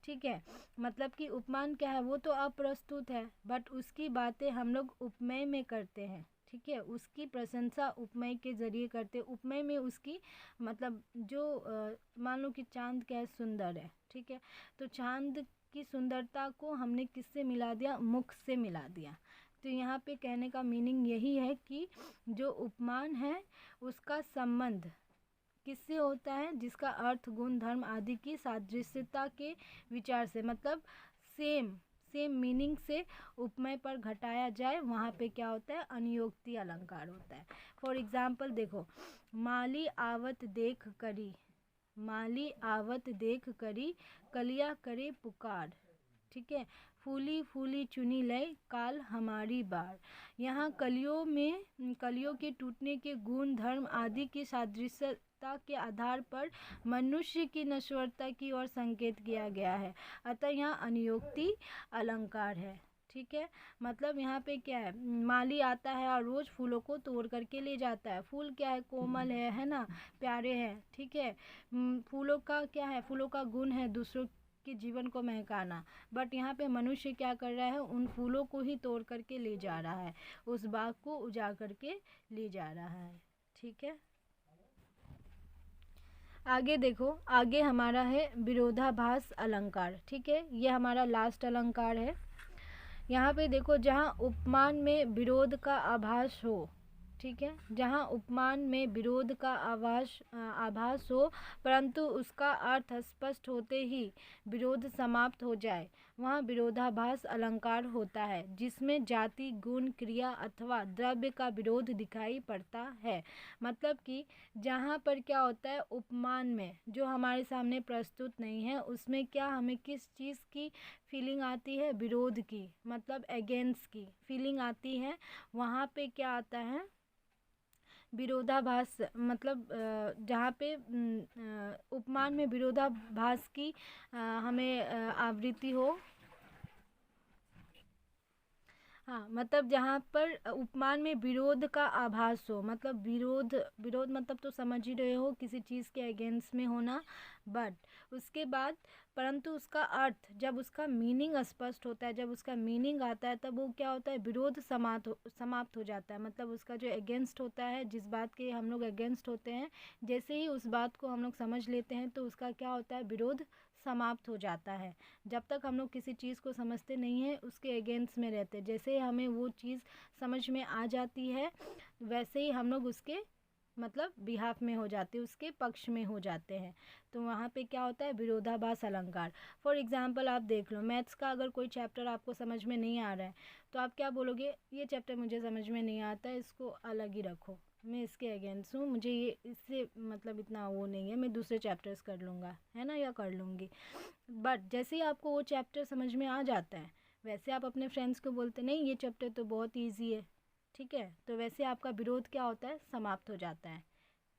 ठीक है, मतलब कि उपमान क्या है, वो तो अप्रस्तुत है, बट उसकी बातें हम लोग उपमेय में करते हैं। ठीक है, उसकी प्रशंसा उपमेय के ज़रिए करते, उपमेय में उसकी मतलब जो मान लो कि चांद क्या है, सुंदर है। ठीक है, तो चांद की सुंदरता को हमने किससे मिला दिया, मुख से मिला दिया। तो यहाँ पे कहने का मीनिंग यही है कि जो उपमान है उसका संबंध किससे होता है, जिसका अर्थ, गुण, धर्म आदि की सादृश्यता के विचार से, मतलब सेम मीनिंग से उपमेय पर घटाया जाए, वहाँ पे क्या होता है, अनियोक्ति अलंकार होता है। फॉर एग्जाम्पल देखो, माली आवत देख करी, माली आवत देख करी, कलिया करे पुकार। ठीक है, फूली फूली चुनी लय, काल हमारी बार। यहाँ कलियों के टूटने के गुण, धर्म आदि की सादृश्यता के आधार पर मनुष्य की नश्वरता की ओर संकेत किया गया है, अतः यहाँ अनियोक्ति अलंकार है। ठीक है, मतलब यहाँ पे क्या है, माली आता है और रोज फूलों को तोड़ करके ले जाता है। फूल क्या है, कोमल है ना, प्यारे हैं। ठीक है, फूलों का क्या है, फूलों का गुण है दूसरों के जीवन को महकाना, बट यहाँ पे मनुष्य क्या कर रहा है, उन फूलों को ही तोड़ करके ले जा रहा है, उस बाग को उजाड़ करके ले जा रहा है। ठीक है, आगे देखो, आगे हमारा है विरोधाभास अलंकार। ठीक है, ये हमारा लास्ट अलंकार है। यहाँ पे देखो, जहाँ उपमान में विरोध का आभास हो, ठीक है, जहाँ उपमान में विरोध का आभास हो परंतु उसका अर्थ स्पष्ट होते ही विरोध समाप्त हो जाए, वहाँ विरोधाभास अलंकार होता है, जिसमें जाति, गुण, क्रिया अथवा द्रव्य का विरोध दिखाई पड़ता है। मतलब कि जहाँ पर क्या होता है, उपमान में जो हमारे सामने प्रस्तुत नहीं है, उसमें क्या हमें किस चीज़ की फीलिंग आती है, विरोध की, मतलब अगेंस्ट की फीलिंग आती है, वहाँ पे क्या आता है, विरोधाभास। मतलब जहाँ पे उपमान में विरोधाभास की हमें आवृत्ति हो, हाँ, मतलब जहाँ पर उपमान में विरोध का आभास हो, मतलब विरोध मतलब तो समझ ही रहे हो, किसी चीज़ के अगेंस्ट में होना, बट उसके बाद परंतु उसका अर्थ, जब उसका मीनिंग स्पष्ट होता है, जब उसका मीनिंग आता है, तब वो क्या होता है, विरोध समाप्त हो जाता है। मतलब उसका जो अगेंस्ट होता है, जिस बात के हम लोग अगेंस्ट होते हैं, जैसे ही उस बात को हम लोग समझ लेते हैं तो उसका क्या होता है, विरोध समाप्त हो जाता है। जब तक हम लोग किसी चीज़ को समझते नहीं हैं, उसके अगेंस्ट में रहते, जैसे ही हमें वो चीज़ समझ में आ जाती है, वैसे ही हम लोग उसके मतलब बिहाफ में हो जाते, उसके पक्ष में हो जाते हैं। तो वहाँ पे क्या होता है, विरोधाभास अलंकार। फॉर एग्जांपल आप देख लो, मैथ्स का अगर कोई चैप्टर आपको समझ में नहीं आ रहा है, तो आप क्या बोलोगे, ये चैप्टर मुझे समझ में नहीं आता है, इसको अलग ही रखो, मैं इसके अगेंस्ट हूँ, मुझे ये इससे मतलब इतना वो नहीं है, मैं दूसरे चैप्टर्स कर लूँगा, है ना, या कर लूँगी। बट जैसे ही आपको वो चैप्टर समझ में आ जाता है, वैसे आप अपने फ्रेंड्स को बोलते नहीं, ये चैप्टर तो बहुत ईजी है। ठीक है, तो वैसे आपका विरोध क्या होता है, समाप्त हो जाता है।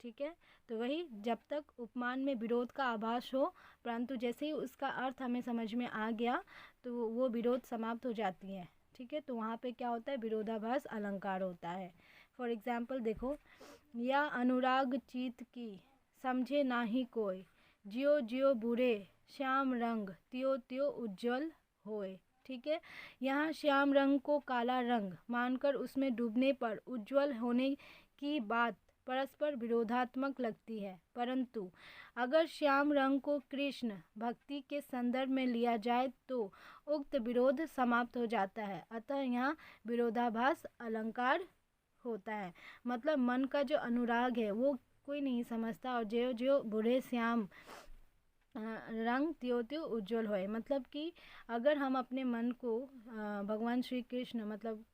ठीक है, तो वही, जब तक उपमान में विरोध का आभास हो परंतु जैसे ही उसका अर्थ हमें समझ में आ गया तो वो विरोध समाप्त हो जाती है। ठीक है, तो वहाँ पे क्या होता है, विरोधाभास अलंकार होता है। फॉर एग्जाम्पल देखो, या अनुराग चीत की समझे नाही कोई, जियो जियो बुरे श्याम रंग, त्यों त्यों उज्जवल होए। ठीक है, यहाँ श्याम रंग को काला रंग मानकर उसमें डूबने पर उज्जवल होने की बात परस्पर विरोधात्मक लगती है, परंतु अगर श्याम रंग को कृष्ण भक्ति के संदर्भ में लिया जाए तो उक्त विरोध समाप्त हो जाता है, अतः यहाँ विरोधाभास अलंकार होता है। मतलब मन का जो अनुराग है वो कोई नहीं समझता, और जो जो बुरे श्याम रंग त्यों त्यों उज्जवल होए, मतलब कि अगर हम अपने मन को भगवान श्री कृष्ण मतलब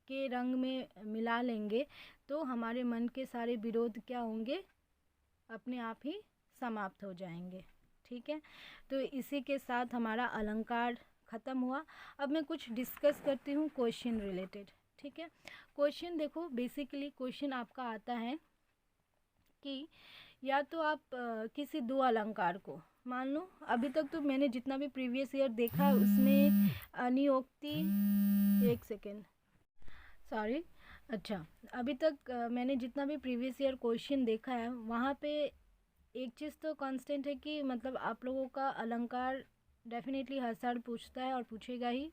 के रंग में मिला लेंगे तो हमारे मन के सारे विरोध क्या होंगे, अपने आप ही समाप्त हो जाएंगे। ठीक है, तो इसी के साथ हमारा अलंकार ख़त्म हुआ। अब मैं कुछ डिस्कस करती हूँ क्वेश्चन रिलेटेड। ठीक है, क्वेश्चन देखो, बेसिकली क्वेश्चन आपका आता है कि या तो आप किसी दो अलंकार को, मान लो अभी तक तो मैंने जितना भी प्रीवियस ईयर देखा है उसमें अनियोक्ति, एक सेकेंड, सॉरी, अच्छा, अभी तक मैंने जितना भी प्रीवियस ईयर क्वेश्चन देखा है वहाँ पे एक चीज़ तो कांस्टेंट है कि मतलब आप लोगों का अलंकार डेफिनेटली हर साल पूछता है और पूछेगा ही,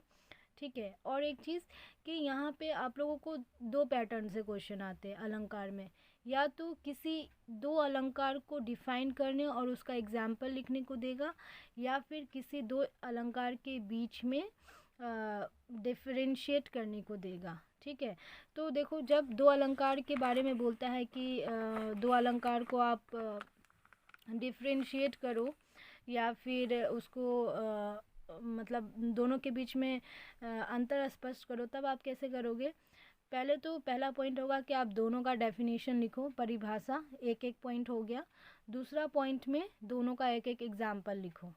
ठीक है। और एक चीज़ कि यहाँ पे आप लोगों को दो पैटर्न से क्वेश्चन आते हैं अलंकार में, या तो किसी दो अलंकार को डिफाइन करने और उसका एग्जाम्पल लिखने को देगा, या फिर किसी दो अलंकार के बीच में डिफरेंशिएट करने को देगा, ठीक है। तो देखो, जब दो अलंकार के बारे में बोलता है कि दो अलंकार को आप डिफरेंशिएट करो या फिर उसको मतलब दोनों के बीच में अंतर स्पष्ट करो, तब आप कैसे करोगे? पहले तो पहला पॉइंट होगा कि आप दोनों का डेफिनेशन लिखो, परिभाषा, एक एक पॉइंट हो गया। दूसरा पॉइंट में दोनों का एक एक एग्जाम्पल लिखो,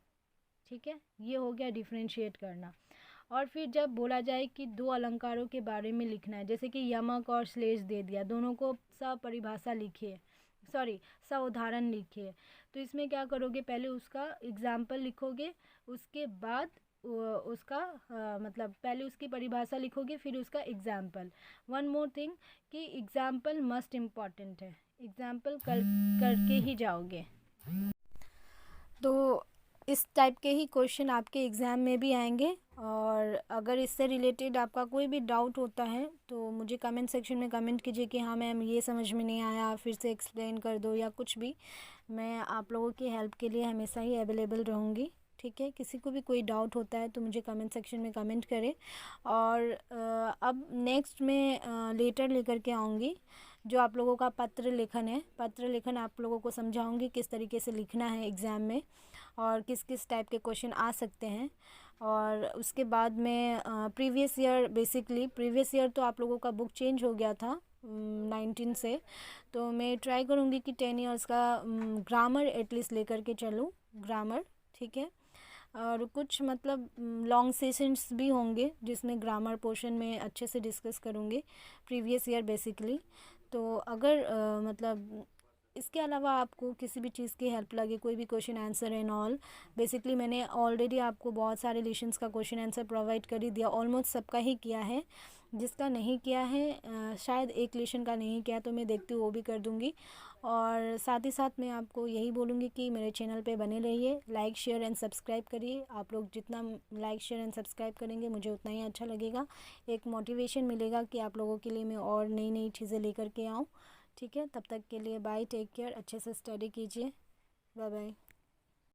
ठीक है। ये हो गया डिफरेंशिएट करना। और फिर जब बोला जाए कि दो अलंकारों के बारे में लिखना है, जैसे कि यमक और श्लेष दे दिया, दोनों को सपरिभाषा लिखिए, सॉरी उदाहरण लिखिए। तो इसमें क्या करोगे, पहले उसका एग्जाम्पल लिखोगे, उसके बाद उसका मतलब पहले उसकी परिभाषा लिखोगे फिर उसका एग्जाम्पल। वन मोर थिंग कि एग्जाम्पल मस्ट इम्पॉर्टेंट है, एग्जाम्पल करके ही जाओगे। तो इस टाइप के ही क्वेश्चन आपके एग्ज़ाम में भी आएंगे। और अगर इससे रिलेटेड आपका कोई भी डाउट होता है तो मुझे कमेंट सेक्शन में कमेंट कीजिए कि हाँ मैम ये समझ में नहीं आया, फिर से एक्सप्लेन कर दो या कुछ भी। मैं आप लोगों की हेल्प के लिए हमेशा ही अवेलेबल रहूँगी, ठीक है। किसी को भी कोई डाउट होता है तो मुझे कमेंट सेक्शन में कमेंट करें। और अब नेक्स्ट मैं लेटर लेकर के आऊँगी, जो आप लोगों का पत्र लेखन है। पत्र लेखन आप लोगों को समझाऊंगी किस तरीके से लिखना है एग्ज़ाम में और किस किस टाइप के क्वेश्चन आ सकते हैं। और उसके बाद में previous year, basically previous year तो आप लोगों का बुक चेंज हो गया था 19 से, तो मैं ट्राई करूँगी कि 10 ईयर्स का ग्रामर एटलीस्ट लेकर के चलूँ, ग्रामर, ठीक है। और कुछ मतलब लॉन्ग सेशंस भी होंगे जिसमें ग्रामर पोर्शन में अच्छे से डिस्कस करूँगी प्रीवियस ईयर बेसिकली। तो अगर मतलब इसके अलावा आपको किसी भी चीज़ की हेल्प लगे, कोई भी question answer and all, basically मैंने ऑलरेडी आपको बहुत सारे लेशंस का क्वेश्चन आंसर प्रोवाइड कर ही दिया, ऑलमोस्ट सबका ही किया है। जिसका नहीं किया है शायद एक लेशन का नहीं किया, तो मैं देखती हूँ वो भी कर दूँगी। और साथ ही साथ मैं आपको यही बोलूँगी कि मेरे चैनल पे बने रहिए, लाइक शेयर एंड सब्सक्राइब करिए। आप लोग जितना लाइक शेयर एंड सब्सक्राइब करेंगे मुझे उतना ही अच्छा लगेगा, एक मोटिवेशन मिलेगा कि आप लोगों के लिए मैं और नई नई चीज़ें लेकर के आऊँ, ठीक है। तब तक के लिए बाय, टेक केयर, अच्छे से स्टडी कीजिए, बाय बाय।